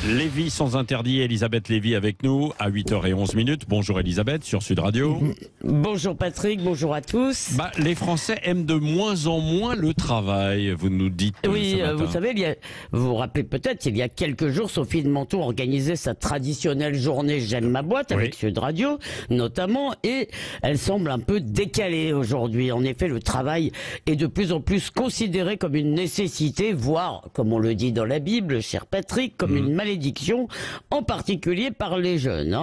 Lévy sans interdit, Elisabeth Lévy avec nous à 8h11. Bonjour Elisabeth sur Sud Radio. Bonjour Patrick, bonjour à tous. Les Français aiment de moins en moins le travail, vous nous dites. Oui, vous savez, vous vous rappelez peut-être, il y a quelques jours, Sophie de Menton organisait sa traditionnelle journée J'aime ma boîte avec Sud Radio notamment, et elle semble un peu décalée aujourd'hui. En effet, le travail est de plus en plus considéré comme une nécessité, voire, comme on le dit dans la Bible, cher Patrick, comme une malédiction, en particulier par les jeunes.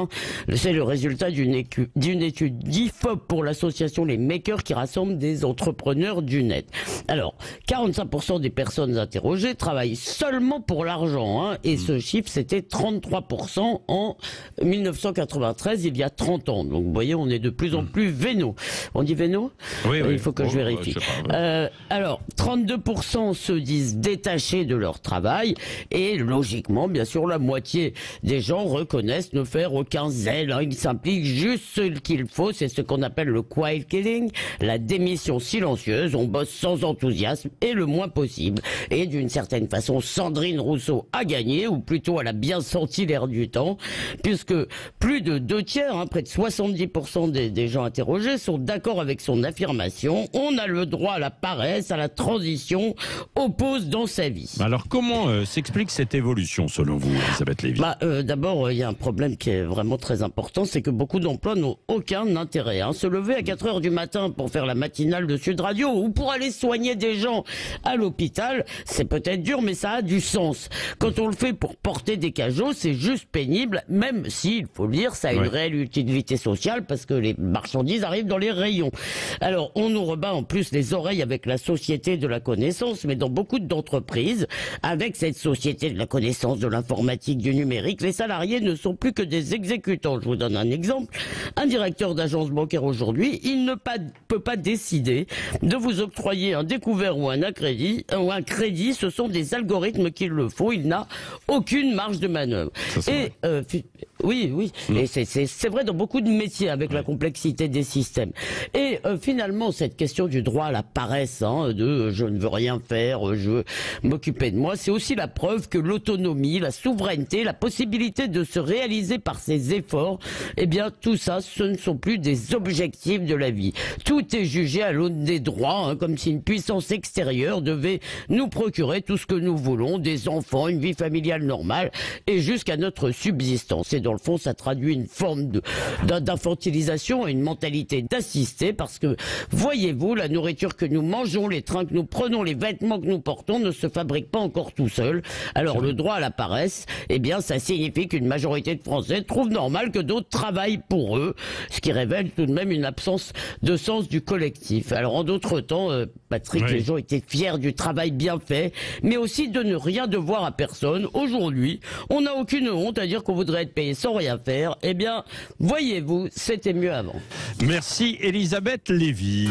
C'est le résultat d'une étude d'IFOP pour l'association Les Makers qui rassemble des entrepreneurs du net. Alors, 45% des personnes interrogées travaillent seulement pour l'argent, et ce chiffre c'était 33% en 1993, il y a 30 ans. Donc vous voyez, on est de plus en plus vénaux. On dit vénaux ? Oui, il faut que je vérifie. Je sais pas, alors, 32% se disent détachés de leur travail et logiquement, bien sûr, la moitié des gens reconnaissent ne faire aucun zèle. Ils s'impliquent juste ce qu'il faut. C'est ce qu'on appelle le quiet killing, la démission silencieuse. On bosse sans enthousiasme et le moins possible. Et d'une certaine façon, Sandrine Rousseau a gagné, ou plutôt elle a bien senti l'air du temps, puisque plus de 2/3, près de 70% des gens interrogés sont d'accord avec son affirmation. On a le droit à la paresse, à la transition, aux pauses dans sa vie. Alors comment s'explique cette évolution selon vous, Elisabeth Lévy ? D'abord, il y a un problème qui est vraiment très important, c'est que beaucoup d'emplois n'ont aucun intérêt. Se lever à 4h du matin pour faire la matinale de Sud Radio ou pour aller soigner des gens à l'hôpital, c'est peut-être dur, mais ça a du sens. Quand on le fait pour porter des cajots, c'est juste pénible, même si, il faut le dire, ça a une réelle utilité sociale parce que les marchandises arrivent dans les rayons. Alors, on nous rebat en plus les oreilles avec la société de la connaissance, mais dans beaucoup d'entreprises, avec cette société de la connaissance, de l'informatique, du numérique, les salariés ne sont plus que des exécutants. Je vous donne un exemple. Un directeur d'agence bancaire aujourd'hui, il ne peut pas décider de vous octroyer un découvert ou un crédit. Ce sont des algorithmes qui le font. Il n'a aucune marge de manœuvre. Oui. Et c'est vrai dans beaucoup de métiers avec la complexité des systèmes. Et finalement, cette question du droit à la paresse, de je ne veux rien faire, je veux m'occuper de moi, c'est aussi la preuve que l'autonomie, la souveraineté, la possibilité de se réaliser par ses efforts, tout ça, ce ne sont plus des objectifs de la vie. Tout est jugé à l'aune des droits, comme si une puissance extérieure devait nous procurer tout ce que nous voulons, des enfants, une vie familiale normale, et jusqu'à notre subsistance. Et dans le fond, ça traduit une forme d'infantilisation et une mentalité d'assister, parce que, voyez-vous, la nourriture que nous mangeons, les trains que nous prenons, les vêtements que nous portons ne se fabriquent pas encore tout seuls. Alors le droit à la paresse, ça signifie qu'une majorité de Français trouvent normal que d'autres travaillent pour eux, ce qui révèle tout de même une absence de sens du collectif. Alors en d'autres temps, Patrick, les gens étaient fiers du travail bien fait, mais aussi de ne rien devoir à personne. Aujourd'hui, on n'a aucune honte à dire qu'on voudrait être payé sans rien faire. Voyez-vous, c'était mieux avant. Merci Elisabeth Lévy.